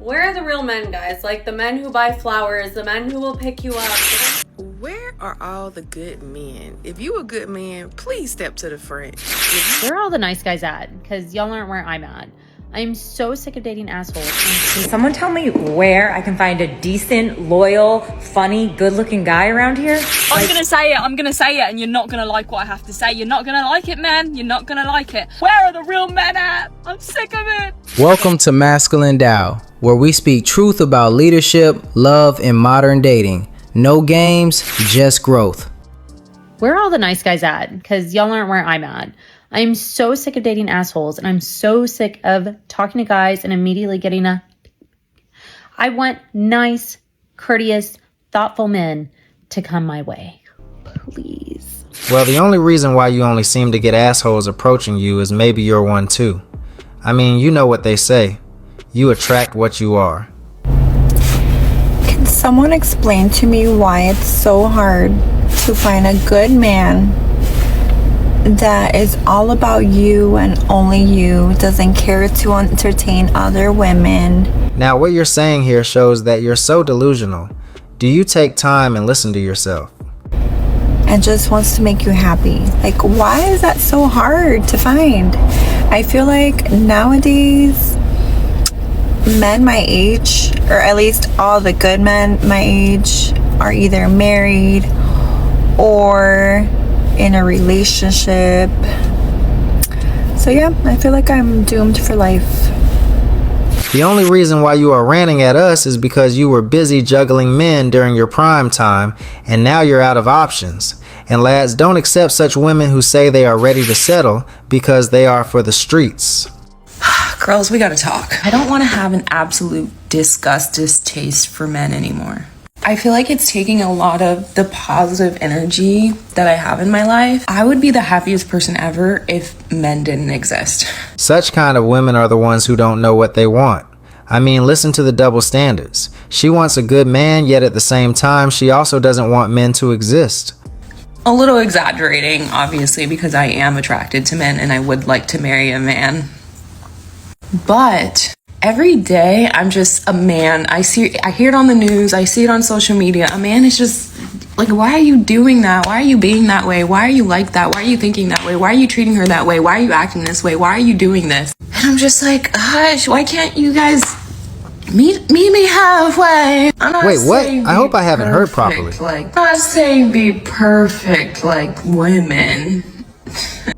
Where are the real men, guys? Like the men who buy flowers, the men who will pick you up. Where are all the good men? If you a good man, please step to the front. Where are all the nice guys at? Because y'all aren't where I'm at. I'm so sick of dating assholes. Can someone tell me where I can find a decent, loyal, funny, good-looking guy around here? I'm gonna say it, and you're not gonna like what I have to say. You're not gonna like it, man. You're not gonna like it. Where are the real men at? I'm sick of it. Welcome to Masculine Tao, where we speak truth about leadership, love, and modern dating. No games, just growth. Where are all the nice guys at? Because y'all aren't where I'm at. I'm so sick of dating assholes, and I'm so sick of talking to guys and immediately getting a... I want nice, courteous, thoughtful men to come my way. Please. Well, the only reason why you only seem to get assholes approaching you is maybe you're one too. I mean, you know what they say. You attract what you are. Can someone explain to me why it's so hard to find a good man that is all about you and only you, doesn't care to entertain other women? Now, what you're saying here shows that you're so delusional. Do you take time and listen to yourself? And just wants to make you happy. Like, why is that so hard to find? I feel like nowadays, men my age, or at least all the good men my age, are either married or in a relationship. So yeah, I feel like I'm doomed for life. The only reason why you are ranting at us is because you were busy juggling men during your prime time, and now you're out of options. And lads, don't accept such women who say they are ready to settle because they are for the streets. Girls, we gotta talk. I don't want to have an absolute distaste for men anymore. I feel like it's taking a lot of the positive energy that I have in my life. I would be the happiest person ever if men didn't exist. Such kind of women are the ones who don't know what they want. I mean, listen to the double standards. She wants a good man, yet at the same time, she also doesn't want men to exist. A little exaggerating, obviously, because I am attracted to men and I would like to marry a man. But every day I'm just a man. I hear it on the news, I see it on social media. A man is just like, why are you doing that? Why are you being that way? Why are you like that? Why are you thinking that way? Why are you treating her that way? Why are you acting this way? Why are you doing this? And I'm just like, gosh, why can't you guys meet me halfway? Wait, what? I hope I haven't heard properly. I'm not saying be perfect like women.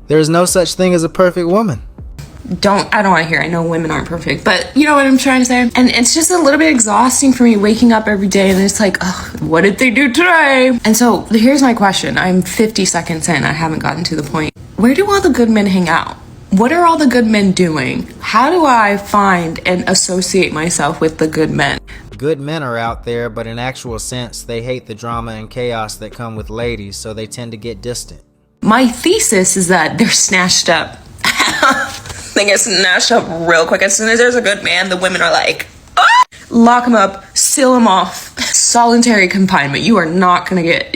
There's no such thing as a perfect woman. I don't want to hear. I know women aren't perfect, but you know what I'm trying to say? And it's just a little bit exhausting for me waking up every day and it's like, oh, what did they do today? And so here's my question. I'm 50 seconds in. I haven't gotten to the point. Where do all the good men hang out? What are all the good men doing? How do I find and associate myself with the good men? Good men are out there, but in actual sense, they hate the drama and chaos that come with ladies, so they tend to get distant. My thesis is that they're snatched up. They get snatched up real quick. As soon as there's a good man, the women are like, ah! Lock him up, seal him off, solitary confinement. You are not gonna get,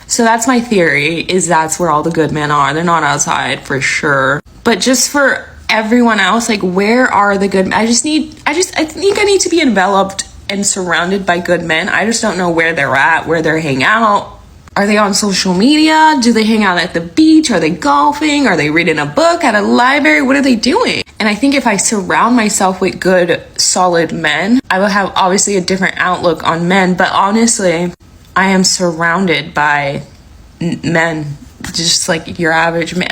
So that's my theory, is that's where all the good men are. They're not outside for sure. But just for everyone else, like, where are the good men? I think I need to be enveloped and surrounded by good men. I just don't know where they're at, where they hang out. Are they on social media? Do they hang out at the beach? Are they golfing? Are they reading a book at a library? What are they doing? And I think if I surround myself with good, solid men, I will have obviously a different outlook on men. But honestly, I am surrounded by men, just like your average man.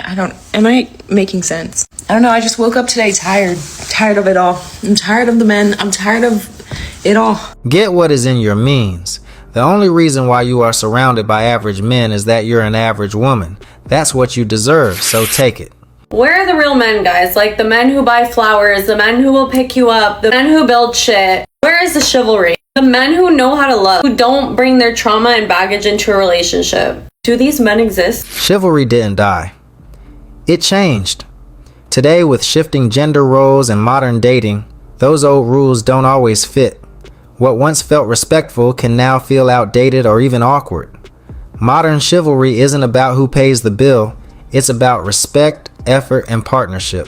Am I making sense? I don't know. I just woke up today tired of it all. I'm tired of the men. I'm tired of it all. Get what is in your means. The only reason why you are surrounded by average men is that you're an average woman. That's what you deserve, so take it. Where are the real men, guys? Like the men who buy flowers, the men who will pick you up, the men who build shit. Where is the chivalry? The men who know how to love, who don't bring their trauma and baggage into a relationship. Do these men exist? Chivalry didn't die. It changed. Today, with shifting gender roles and modern dating, those old rules don't always fit. What once felt respectful can now feel outdated or even awkward. Modern chivalry isn't about who pays the bill, it's about respect, effort, and partnership.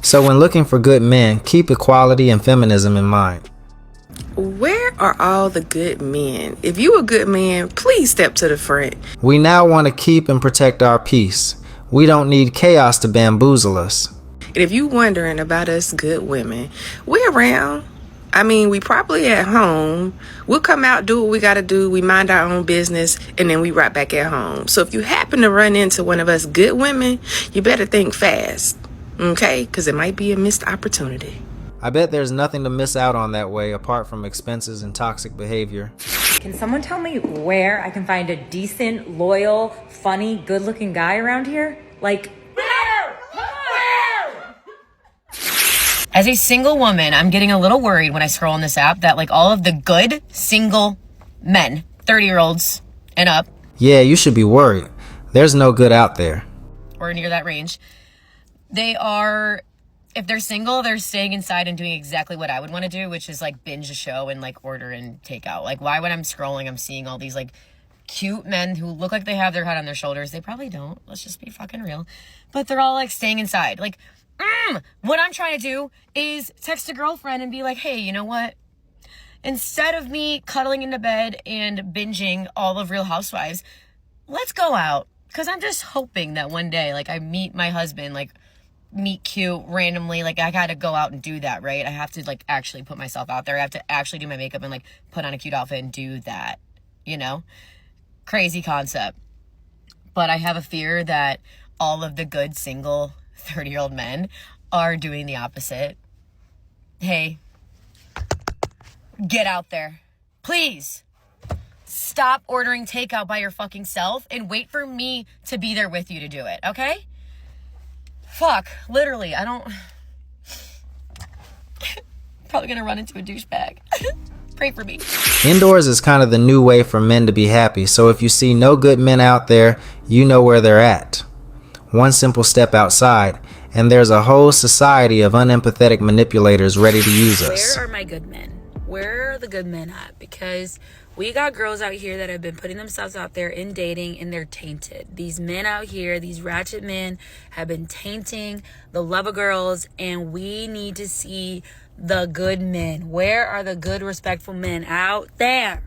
So when looking for good men, keep equality and feminism in mind. Where are all the good men? If you a good man, please step to the front. We now want to keep and protect our peace. We don't need chaos to bamboozle us. And if you wondering about us good women, we're around. I mean, we probably at home. We'll come out, do what we gotta do. We mind our own business, and then we right back at home. So if you happen to run into one of us good women, you better think fast, okay? Because it might be a missed opportunity. I bet there's nothing to miss out on that way apart from expenses and toxic behavior. Can someone tell me where I can find a decent, loyal, funny, good-looking guy around here? Like, As a single woman, I'm getting a little worried when I scroll on this app that like all of the good single men, 30-year-olds and up, Yeah, you should be worried. There's no good out there. or near that range, they are, if they're single, they're staying inside and doing exactly what I would want to do, which is like binge a show and like order and take out. Like, why when I'm scrolling, I'm seeing all these like cute men who look like they have their head on their shoulders. They probably don't. Let's just be fucking real. But they're all like staying inside. Like, what I'm trying to do is text a girlfriend and be like, hey, you know what? Instead of me cuddling into bed and binging all of Real Housewives, let's go out. Because I'm just hoping that one day, like, I meet my husband, like, meet cute randomly. Like, I gotta go out and do that, right? I have to, like, actually put myself out there. I have to actually do my makeup and, like, put on a cute outfit and do that, you know? Crazy concept. But I have a fear that all of the good single 30-year-old men are doing the opposite. Hey, get out there. Please. Stop ordering takeout by your fucking self and wait for me to be there with you to do it, okay? Fuck, literally, I don't... Probably gonna run into a douchebag. Pray for me. Indoors is kind of the new way for men to be happy, so if you see no good men out there, you know where they're at. One simple step outside, and there's a whole society of unempathetic manipulators ready to use us. Where are my good men? Where are the good men at? Because we got girls out here that have been putting themselves out there in dating and they're tainted. These men out here, these ratchet men, have been tainting the love of girls, and we need to see the good men. Where are the good, respectful men out there?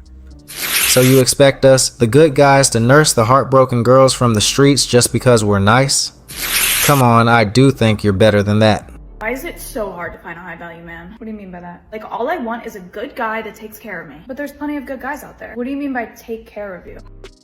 So you expect us, the good guys, to nurse the heartbroken girls from the streets just because we're nice? Come on, I do think you're better than that. Why is it so hard to find a high value man? What do you mean by that? Like, all I want is a good guy that takes care of me. But there's plenty of good guys out there. What do you mean by take care of you?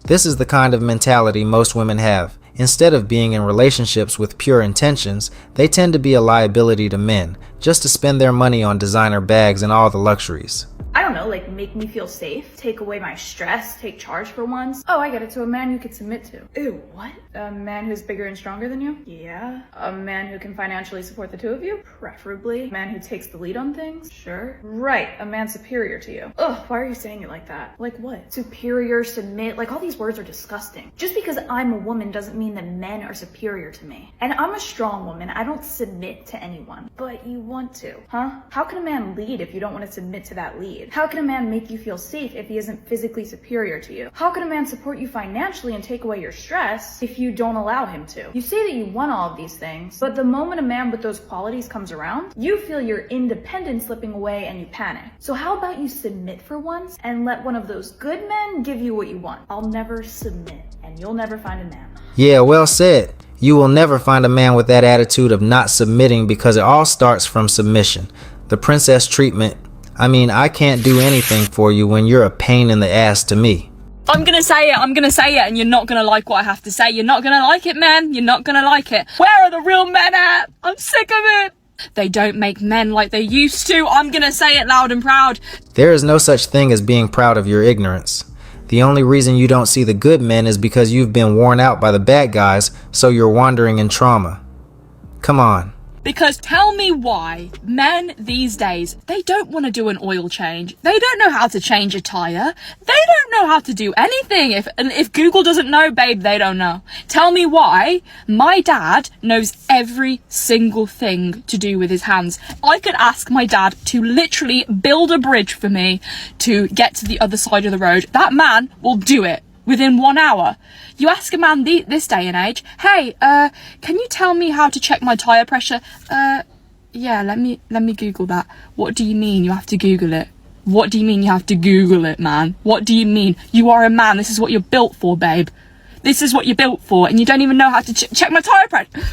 This is the kind of mentality most women have. Instead of being in relationships with pure intentions, they tend to be a liability to men, just to spend their money on designer bags and all the luxuries. I don't know, like make me feel safe, take away my stress, take charge for once. Oh, I get it, to a man you could submit to. Ew, what? A man who's bigger and stronger than you? Yeah. A man who can financially support the two of you? Preferably. A man who takes the lead on things? Sure. Right, a man superior to you. Ugh, why are you saying it like that? Like what? Superior, submit, like all these words are disgusting. Just because I'm a woman doesn't mean that men are superior to me. And I'm a strong woman, I don't submit to anyone. But you want to, huh? How can a man lead if you don't want to submit to that lead? How can a man make you feel safe if he isn't physically superior to you? How can a man support you financially and take away your stress if you don't allow him to? You say that you want all of these things, but the moment a man with those qualities comes around, you feel your independence slipping away and you panic. So how about you submit for once and let one of those good men give you what you want? I'll never submit, and you'll never find a man. Yeah, well said. You will never find a man with that attitude of not submitting, because it all starts from submission. The princess treatment. I mean, I can't do anything for you when you're a pain in the ass to me. I'm gonna say it, and you're not gonna like what I have to say. You're not gonna like it, man. You're not gonna like it. Where are the real men at? I'm sick of it. They don't make men like they used to. I'm gonna say it loud and proud. There is no such thing as being proud of your ignorance. The only reason you don't see the good men is because you've been worn out by the bad guys, so you're wandering in trauma. Come on. Because tell me why men these days, they don't want to do an oil change. They don't know how to change a tire. They don't know how to do anything. If Google doesn't know, babe, they don't know. Tell me why my dad knows every single thing to do with his hands. I could ask my dad to literally build a bridge for me to get to the other side of the road. That man will do it within 1 hour. You ask a man this day and age, hey, can you tell me how to check my tire pressure? Yeah, let me Google that. What do you mean you have to Google it? What do you mean you have to Google it, man? What do you mean? You are a man. This is what you're built for, babe. This is what you're built for, and you don't even know how to check my tire pressure.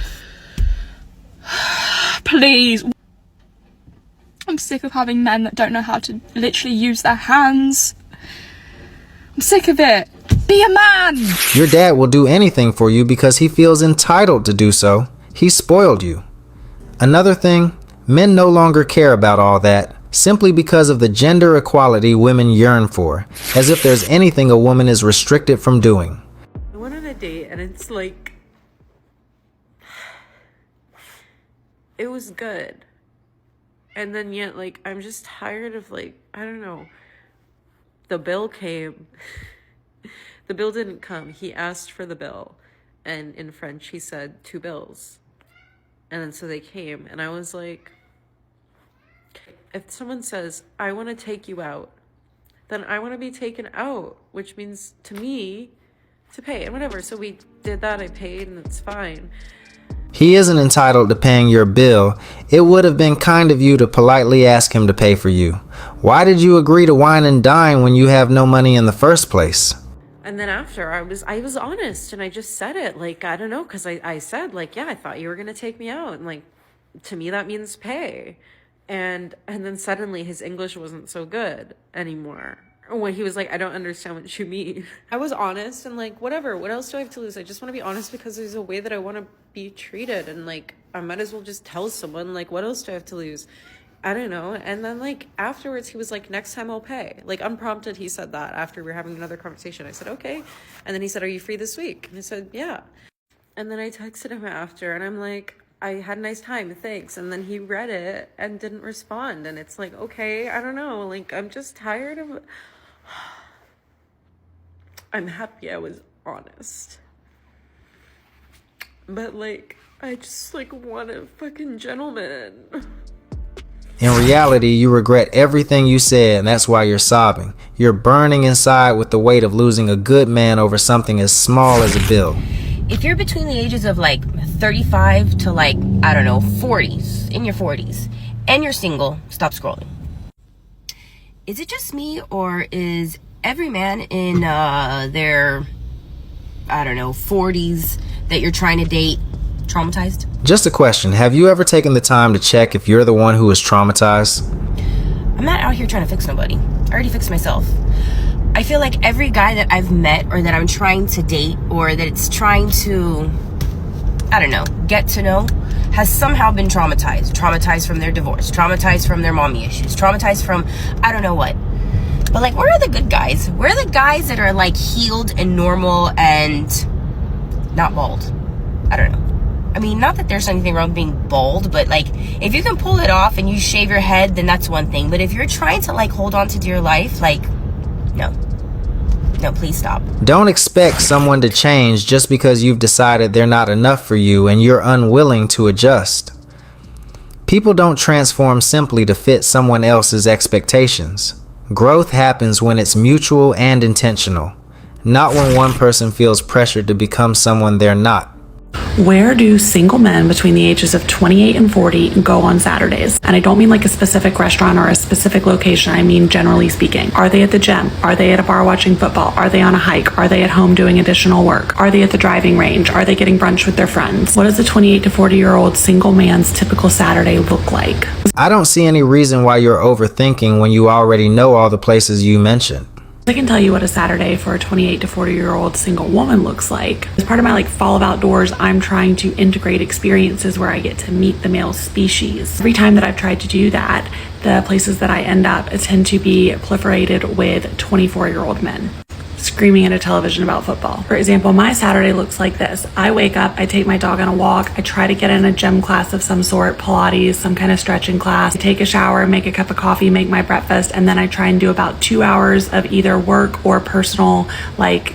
Please. I'm sick of having men that don't know how to literally use their hands. I'm sick of it. Be a man. Your dad will do anything for you because he feels entitled to do so. He spoiled you. Another thing, men no longer care about all that, simply because of the gender equality women yearn for, as if there's anything a woman is restricted from doing. I went on a date and it's like, it was good. And then yet, like, I'm just tired of, like, I don't know. The bill came. The bill didn't come. He asked for the bill. And in French, he said 2 bills. And then so they came. And I was like, if someone says, I want to take you out, then I want to be taken out, which means to me to pay and whatever. So we did that. I paid and it's fine. He isn't entitled to paying your bill. It would have been kind of you to politely ask him to pay for you. Why did you agree to wine and dine when you have no money in the first place? And then after I was honest and I just said it, like, I don't know. Cause I said like, yeah, I thought you were going to take me out. And like, to me, that means pay. And then suddenly his English wasn't so good anymore. When he was like, I don't understand what you mean. I was honest and like, whatever, what else do I have to lose? I just want to be honest because there's a way that I want to be treated. And like, I might as well just tell someone, like, what else do I have to lose? I don't know. And then like afterwards he was like, next time I'll pay. Like unprompted, he said that after we were having another conversation. I said, okay. And then he said, are you free this week? And I said, yeah. And then I texted him after and I'm like, I had a nice time, thanks. And then he read it and didn't respond. And it's like, okay, I don't know. Like, I'm just tired of... I'm happy I was honest. But, like, I just, like, want a fucking gentleman. In reality, you regret everything you said, and that's why you're sobbing. You're burning inside with the weight of losing a good man over something as small as a bill. If you're between the ages of like 35 to like, I don't know, 40s, in your 40s, and you're single, stop scrolling. Is it just me, or is every man in their, I don't know, 40s that you're trying to date traumatized? Just a question. Have you ever taken the time to check if you're the one who is traumatized? I'm not out here trying to fix nobody. I already fixed myself. I feel like every guy that I've met or that I'm trying to date or that it's trying to, I don't know, get to know has somehow been traumatized. Traumatized from their divorce, traumatized from their mommy issues, traumatized from I don't know what. But like, where are the good guys? Where are the guys that are like healed and normal and not bald? I don't know. I mean, not that there's anything wrong with being bald, but like, if you can pull it off and you shave your head, then that's one thing. But if you're trying to like hold on to dear life, like, no, please stop. Don't expect someone to change just because you've decided they're not enough for you and you're unwilling to adjust. People don't transform simply to fit someone else's expectations. Growth happens when it's mutual and intentional, not when one person feels pressured to become someone they're not. Where do single men between the ages of 28 and 40 go on Saturdays? And I don't mean like a specific restaurant or a specific location. I mean generally speaking. Are they at the gym? Are they at a bar watching football? Are they on a hike? Are they at home doing additional work? Are they at the driving range? Are they getting brunch with their friends? What does a 28 to 40-year-old single man's typical Saturday look like? I don't see any reason why you're overthinking when you already know all the places you mentioned. I can tell you what a Saturday for a 28 to 40-year-old single woman looks like. As part of my like fall of outdoors, I'm trying to integrate experiences where I get to meet the male species. Every time that I've tried to do that, the places that I end up tend to be proliferated with 24-year-old men screaming at a television about football. For example, my Saturday looks like this. I wake up, I take my dog on a walk, I try to get in a gym class of some sort, Pilates, some kind of stretching class, I take a shower, make a cup of coffee, make my breakfast, and then I try and do about 2 hours of either work or personal like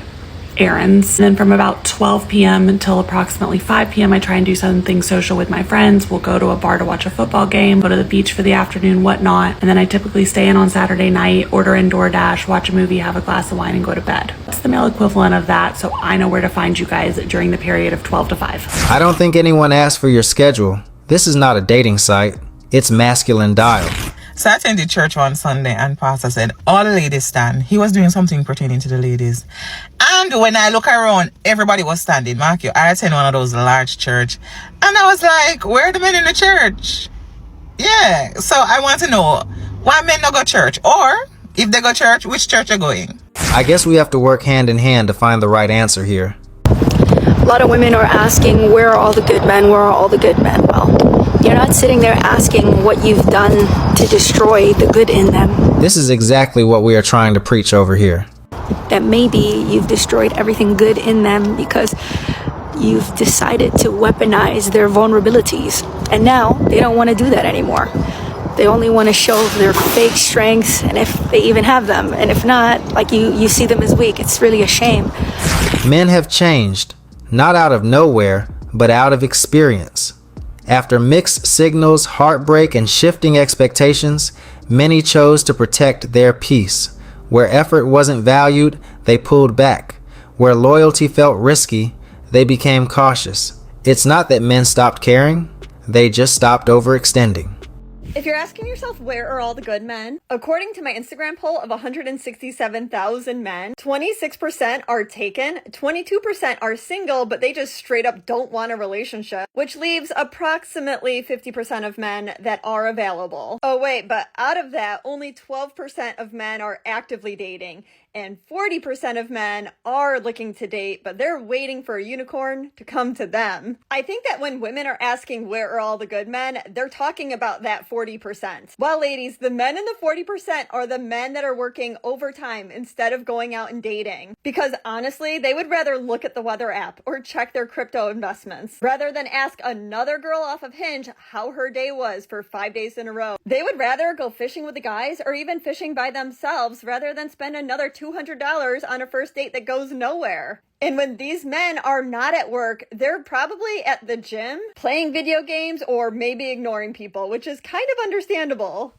errands. And then from about 12 p.m. until approximately 5 p.m. I try and do something social with my friends. We'll go to a bar to watch a football game, go to the beach for the afternoon, whatnot. And then I typically stay in on Saturday night, order in DoorDash, watch a movie, have a glass of wine, and go to bed. That's the male equivalent of that, so I know where to find you guys during the period of 12 to 5. I don't think anyone asked for your schedule. This is not a dating site. It's masculine dial. So I attended church one Sunday and pastor said, all the ladies stand. He was doing something pertaining to the ladies. And when I look around, everybody was standing. Mark you, I attend one of those large church. And I was like, where are the men in the church? Yeah. So I want to know why men don't go church, or if they go church, which church are going? I guess we have to work hand in hand to find the right answer here. A lot of women are asking, where are all the good men? Where are all the good men? Well, you're not sitting there asking what you've done to destroy the good in them. This is exactly what we are trying to preach over here. That maybe you've destroyed everything good in them because you've decided to weaponize their vulnerabilities. And now they don't want to do that anymore. They only want to show their fake strengths, and if they even have them. And if not, like you see them as weak. It's really a shame. Men have changed, not out of nowhere, but out of experience. After mixed signals, heartbreak, and shifting expectations, many chose to protect their peace. Where effort wasn't valued, they pulled back. Where loyalty felt risky, they became cautious. It's not that men stopped caring, they just stopped overextending. If you're asking yourself, where are all the good men? According to my Instagram poll of 167,000 men, 26% are taken, 22% are single, but they just straight up don't want a relationship, which leaves approximately 50% of men that are available. Oh wait, but out of that, only 12% of men are actively dating, and 40% of men are looking to date, but they're waiting for a unicorn to come to them. I think that when women are asking where are all the good men, they're talking about that 40%. Well, ladies, the men in the 40% are the men that are working overtime instead of going out and dating. Because honestly, they would rather look at the weather app or check their crypto investments rather than ask another girl off of Hinge how her day was for 5 days in a row. They would rather go fishing with the guys or even fishing by themselves rather than spend another $200 on a first date that goes nowhere. And when these men are not at work, they're probably at the gym, playing video games, or maybe ignoring people, which is kind of understandable.